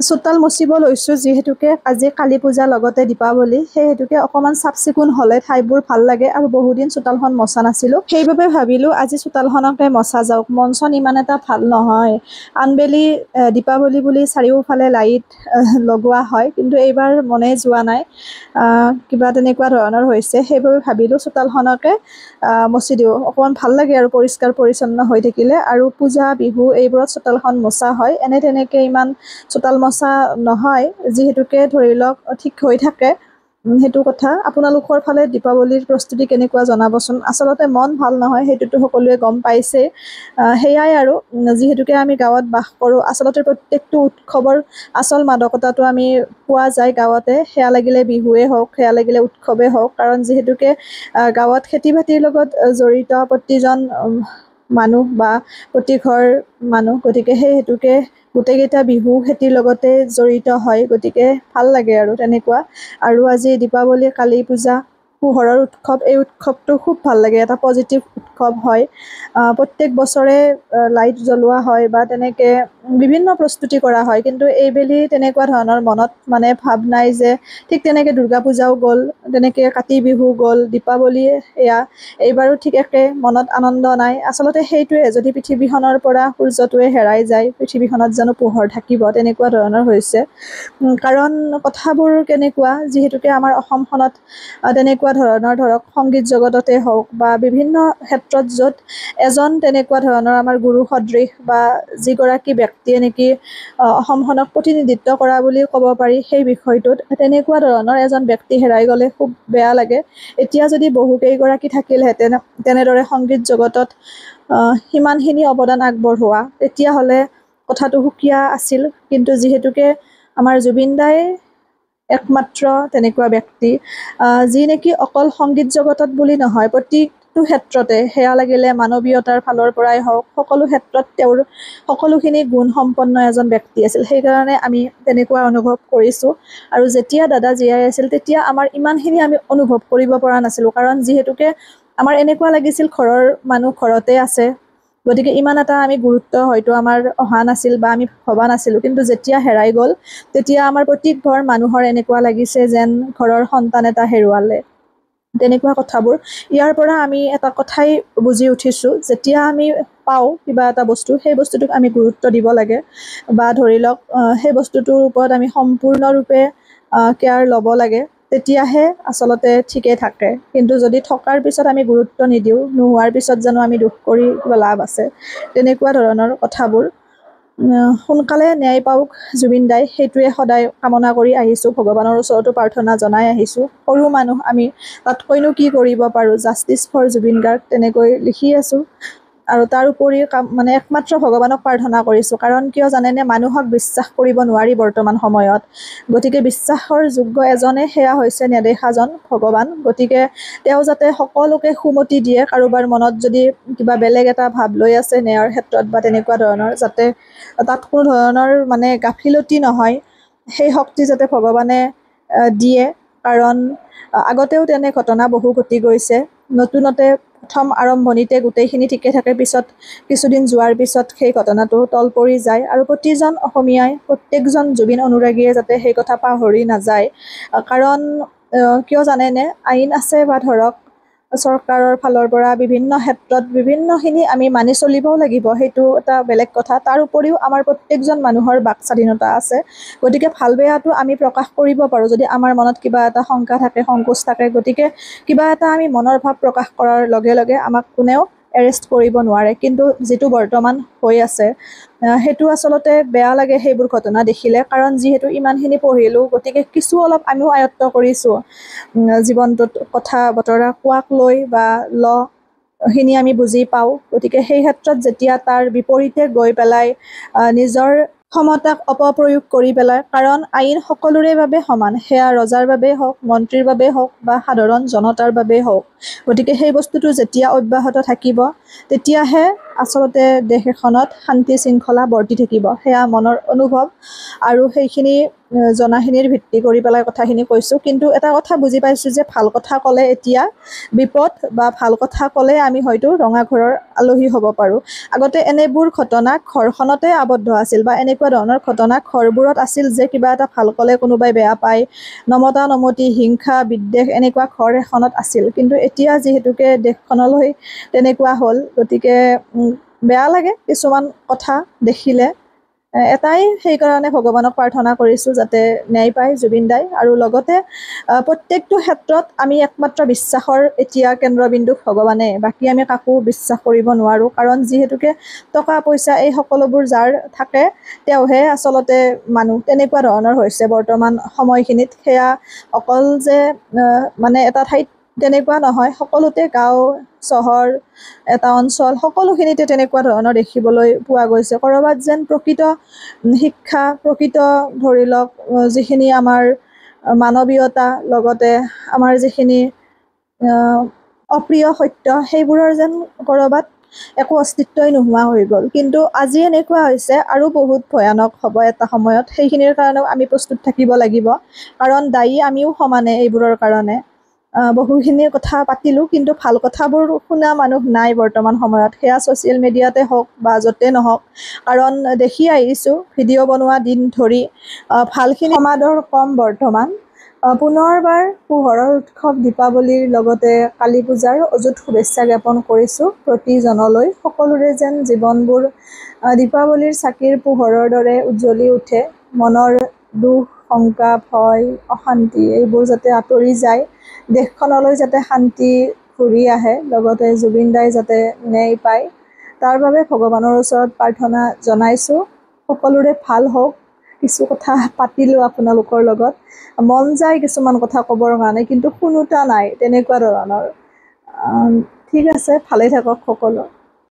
চোতাল মচিব লৈছোঁ যিহেতুকে আজি কালী পূজা লগতে দীপাৱলী, সেই হেতুকে অকণমান চাফ চিকুণ হ'লে ঠাইবোৰ ভাল লাগে আৰু বহুদিন চোতালখন মচা নাছিলোঁ। সেইবাবে ভাবিলোঁ আজি চোতালখনকে মচা যাওক। মন চন ইমান এটা ভাল নহয়। আনবেলি দীপাৱলী বুলি চাৰিওফালে লাইট লগোৱা হয়, কিন্তু এইবাৰ মনে যোৱা নাই, কিবা তেনেকুৱা ধৰণৰ হৈছে। সেইবাবে ভাবিলোঁ চোতালখনকে মচি দিওঁ, অকণমান ভাল লাগে আৰু পৰিষ্কাৰ পৰিচ্ছন্ন হৈ থাকিলে। আৰু পূজা বিহু এইবোৰত চোতালখন মচা হয়, তেনেকৈ ইমান চোতাল মচা নহয়, যিহেতুকে ধৰি লওক ঠিক হৈ থাকে। সেইটো কথা। আপোনালোকৰ ফালে দীপাৱলীৰ প্ৰস্তুতি কেনেকুৱা জনাবচোন। আচলতে মন ভাল নহয়, সেইটোতো সকলোৱে গম পাইছেই। সেয়াই আৰু, যিহেতুকে আমি গাঁৱত বাস কৰোঁ, আচলতে প্ৰত্যেকটো উৎসৱৰ আচল মাদকতাটো আমি পোৱা যায় গাঁৱতে। সেয়া লাগিলে বিহুৱে হওক, সেয়া লাগিলে উৎসৱে হওক, কাৰণ যিহেতুকে গাঁৱত খেতি বাতিৰ লগত জড়িত প্ৰতিজন মানুহ বা প্ৰতি ঘৰ মানুহ, গতিকে সেই হেতুকে গোটেইকেইটা বিহু খেতিৰ লগতে জড়িত হয়, গতিকে ভাল লাগে আৰু তেনেকুৱা। আৰু আজি দীপাৱলী, কালী পূজা, পোহৰৰ উৎসৱ, এই উৎসৱটো খুব ভাল লাগে, এটা পজিটিভ উৎসৱ হয়। প্ৰত্যেক বছৰে লাইট জ্বলোৱা হয় বা তেনেকৈ বিভিন্ন প্ৰস্তুতি কৰা হয়, কিন্তু এইবেলি তেনেকুৱা ধৰণৰ মনত মানে ভাৱ নাই যে ঠিক তেনেকৈ দুৰ্গা পূজাও গ'ল, তেনেকৈ কাতি বিহু গ'ল, দীপাৱলী এয়া এইবাৰো ঠিক একে মনত আনন্দ নাই। আচলতে সেইটোৱে, যদি পৃথিৱীখনৰ পৰা সূৰ্যটোৱে হেৰাই যায়, পৃথিৱীখনত জানো পোহৰ থাকিব, তেনেকুৱা ধৰণৰ হৈছে। কাৰণ কথাবোৰ কেনেকুৱা, যিহেতুকে আমাৰ অসমখনত তেনেকুৱা ধৰণৰ ধৰক সংগীত জগততে হওক বা বিভিন্ন ক্ষেত্ৰত য'ত এজন তেনেকুৱা ধৰণৰ আমাৰ গুৰু সদৃশ বা যিগৰাকী ব্যক্তিয়ে নেকি অসমখনক প্ৰতিনিধিত্ব কৰা বুলি ক'ব পাৰি সেই বিষয়টোত, তেনেকুৱা ধৰণৰ এজন ব্যক্তি হেৰাই গ'লে খুব বেয়া লাগে। এতিয়া যদি বহুকেইগৰাকী থাকিলহেঁতেন তেনেদৰে সংগীত জগতত সিমানখিনি অৱদান আগবঢ়োৱা, তেতিয়াহ'লে কথাটো সুকীয়া আছিল। কিন্তু যিহেতুকে আমাৰ জুবিন দাই একমাত্ৰ তেনেকুৱা ব্যক্তি, যি নেকি অকল সংগীত জগতত বুলি নহয়, প্ৰতিটো ক্ষেত্ৰতে, সেয়া লাগিলে মানৱীয়তাৰ ফালৰ পৰাই হওক, সকলো ক্ষেত্ৰত তেওঁৰ সকলোখিনি গুণ সম্পন্ন এজন ব্যক্তি আছিল। সেইকাৰণে আমি তেনেকুৱা অনুভৱ কৰিছোঁ। আৰু যেতিয়া দাদা জীয়াই আছিল, তেতিয়া আমাৰ ইমানখিনি আমি অনুভৱ কৰিব পৰা নাছিলোঁ, কাৰণ যিহেতুকে আমাৰ এনেকুৱা লাগিছিল ঘৰৰ মানুহ ঘৰতে আছে, গতিকে ইমান এটা আমি গুৰুত্ব হয়তো আমাৰ অহা নাছিল বা আমি ভবা নাছিলোঁ। কিন্তু যেতিয়া হেৰাই গ'ল, তেতিয়া আমাৰ প্ৰত্যেক ঘৰ মানুহৰ এনেকুৱা লাগিছে যেন ঘৰৰ সন্তান এটা হেৰুৱালে, তেনেকুৱা কথাবোৰ। ইয়াৰ পৰা আমি এটা কথাই বুজি উঠিছোঁ, যেতিয়া আমি পাওঁ কিবা এটা বস্তু, সেই বস্তুটোক আমি গুৰুত্ব দিব লাগে, বা ধৰি লওক সেই বস্তুটোৰ ওপৰত আমি সম্পূৰ্ণৰূপে কেয়াৰ ল'ব লাগে, তেতিয়াহে আচলতে ঠিকে থাকে। কিন্তু যদি থকাৰ পিছত আমি গুৰুত্ব নিদিওঁ, নোহোৱাৰ পিছত জানো আমি দুখ কৰি কিবা লাভ আছে, তেনেকুৱা ধৰণৰ কথাবোৰ। সোনকালে ন্যায় পাওক জুবিন দাই, সেইটোৱে সদায় কামনা কৰি আহিছোঁ, ভগৱানৰ ওচৰতো প্ৰাৰ্থনা জনাই আহিছোঁ। সৰু মানুহ আমি, তাতকৈনো কি কৰিব পাৰোঁ, জাষ্টিছ ফৰ জুবিন গাৰ্গ তেনেকৈ লিখি আছোঁ। আৰু তাৰ উপৰি মানে একমাত্ৰ ভগৱানক প্ৰাৰ্থনা কৰিছোঁ, কাৰণ কিয় জানেনে, মানুহক বিশ্বাস কৰিব নোৱাৰি বৰ্তমান সময়ত। গতিকে বিশ্বাসৰ যোগ্য এজনে, সেয়া হৈছে নেদেখাজন ভগৱান। গতিকে তেওঁ যাতে সকলোকে সুমতি দিয়ে, কাৰোবাৰ মনত যদি কিবা বেলেগ এটা ভাৱ লৈ আছে ন্যায়ৰ ক্ষেত্ৰত বা তেনেকুৱা ধৰণৰ, যাতে তাত কোনো ধৰণৰ মানে গাফিলতি নহয়, সেই শক্তি যাতে ভগৱানে দিয়ে। কাৰণ আগতেও তেনে ঘটনা বহু ঘটি গৈছে। নতুনতে প্ৰথম আৰম্ভণিতে গোটেইখিনি ঠিকে থাকে, পিছত কিছুদিন যোৱাৰ পিছত সেই ঘটনাটো তল পৰি যায়। আৰু প্ৰতিজন অসমীয়াই, প্ৰত্যেকজন জুবিন অনুৰাগীয়ে যাতে সেই কথা পাহৰি নাযায়। কাৰণ কিয় জানেনে, আইন আছে বা ধৰক চৰকাৰৰ ফালৰ পৰা বিভিন্ন ক্ষেত্ৰত বিভিন্নখিনি আমি মানি চলিবও লাগিব, সেইটো এটা বেলেগ কথা। তাৰ উপৰিও আমাৰ প্ৰত্যেকজন মানুহৰ বাক স্বাধীনতা আছে। গতিকে ভাল বেয়াটো আমি প্ৰকাশ কৰিব পাৰোঁ, যদি আমাৰ মনত কিবা এটা শংকা থাকে, সংকোচ থাকে। গতিকে কিবা এটা আমি মনৰ ভাৱ প্ৰকাশ কৰাৰ লগে লগে আমাক কোনেও এৰেষ্ট কৰিব নোৱাৰে। কিন্তু যিটো বৰ্তমান হৈ আছে, সেইটো আচলতে বেয়া লাগে সেইবোৰ ঘটনা দেখিলে। কাৰণ যিহেতু ইমানখিনি পঢ়িলোঁ, গতিকে কিছু অলপ আমিও আয়ত্ব কৰিছোঁ জীৱনটোত, কথা বতৰা কোৱাক লৈ বা খিনি আমি বুজি পাওঁ। গতিকে সেই ক্ষেত্ৰত যেতিয়া তাৰ বিপৰীতে গৈ পেলাই নিজৰ ক্ষমতাক অপপ্ৰয়োগ কৰি পেলাই, কাৰণ আইন সকলোৰে বাবে সমান, সেয়া ৰজাৰ বাবেই হওক, মন্ত্ৰীৰ বাবেই হওক বা সাধাৰণ জনতাৰ বাবেই হওক। গতিকে সেই বস্তুটো যেতিয়া অব্যাহত থাকিব, তেতিয়াহে আচলতে দেশ এখনত শান্তি শৃংখলা বৰ্তি থাকিব, সেয়া মনৰ অনুভৱ। আৰু সেইখিনি জনাখিনিৰ ভিত্তি কৰি পেলাই কথাখিনি কৈছোঁ। কিন্তু এটা কথা বুজি পাইছোঁ যে ভাল কথা ক'লে এতিয়া বিপদ, বা ভাল কথা ক'লে আমি হয়তো ৰঙা ঘৰৰ আলহী হ'ব পাৰোঁ। আগতে এনেবোৰ ঘটনা ঘৰখনতে আবদ্ধ আছিল, বা এনেকুৱা ধৰণৰ ঘটনা ঘৰবোৰত আছিল যে কিবা এটা ভাল ক'লে কোনোবাই বেয়া পায়, নমতা নমতি, হিংসা বিদ্বেষ এনেকুৱা ঘৰ এখনত আছিল। কিন্তু এতিয়া যিহেতুকে দেশখনলৈ তেনেকুৱা হ'ল, গতিকে বেয়া লাগে কিছুমান কথা দেখিলে। এটাই সেইকাৰণে ভগৱানক প্ৰাৰ্থনা কৰিছোঁ যাতে ন্যায় পায় জুবিন দাই। আৰু লগতে প্ৰত্যেকটো ক্ষেত্ৰত আমি একমাত্ৰ বিশ্বাসৰ এতিয়া কেন্দ্ৰবিন্দু ভগৱানে, বাকী আমি কাকো বিশ্বাস কৰিব নোৱাৰোঁ। কাৰণ যিহেতুকে টকা পইচা এই সকলোবোৰ যাৰ থাকে তেওঁহে আচলতে মানুহ, তেনেকুৱা ধৰণৰ হৈছে বৰ্তমান সময়খিনিত। সেয়া অকল যে মানে এটা ঠাইত তেনেকুৱা নহয়, সকলোতে গাঁও চহৰ এটা অঞ্চল সকলোখিনিতে তেনেকুৱা ধৰণৰ দেখিবলৈ পোৱা গৈছে। ক'ৰবাত যেন প্ৰকৃত শিক্ষা, প্ৰকৃত ধৰি লওক যিখিনি আমাৰ মানৱীয়তা, লগতে আমাৰ যিখিনি অপ্ৰিয় সত্য, সেইবোৰৰ যেন ক'ৰবাত একো অস্তিত্বই নোহোৱা হৈ গ'ল। কিন্তু আজি এনেকুৱা হৈছে আৰু বহুত ভয়ানক হ'ব এটা সময়ত। সেইখিনিৰ কাৰণেও আমি প্ৰস্তুত থাকিব লাগিব, কাৰণ দায়ী আমিও সমানে এইবোৰৰ কাৰণে। বহুখিনি কথা পাতিলোঁ, কিন্তু ভাল কথাবোৰ শুনা মানুহ নাই বৰ্তমান সময়ত, সেয়া ছ'চিয়েল মিডিয়াতে হওক বা য'তে নহওক। কাৰণ দেখি আহিছোঁ ভিডিঅ' বনোৱা দিন ধৰি ভালখিনি সমাদৰ কম বৰ্তমান। পুনৰবাৰ পোহৰৰ উৎসৱ দীপাৱলীৰ লগতে কালী পূজাৰ অযুত শুভেচ্ছা জ্ঞাপন কৰিছোঁ প্ৰতিজনলৈ। সকলোৰে যেন জীৱনবোৰ দীপাৱলীৰ চাকিৰ পোহৰৰ দৰে উজ্জ্বলি উঠে। মনৰ দুখ, শংকা, ভয়, অশান্তি এইবোৰ যাতে আঁতৰি যায়, দেশখনলৈ যাতে শান্তি ঘূৰি আহে, লগতে জুবিন দাই যাতে ন্যায় পায়, তাৰ বাবে ভগৱানৰ ওচৰত প্ৰাৰ্থনা জনাইছোঁ। সকলোৰে ভাল হওক। কিছু কথা পাতিলোঁ আপোনালোকৰ লগত, মন যায় কিছুমান কথা ক'বৰ কাৰণে, কিন্তু শুনোতা নাই, তেনেকুৱা ধৰণৰ। ঠিক আছে, ভালে থাকক সকলো।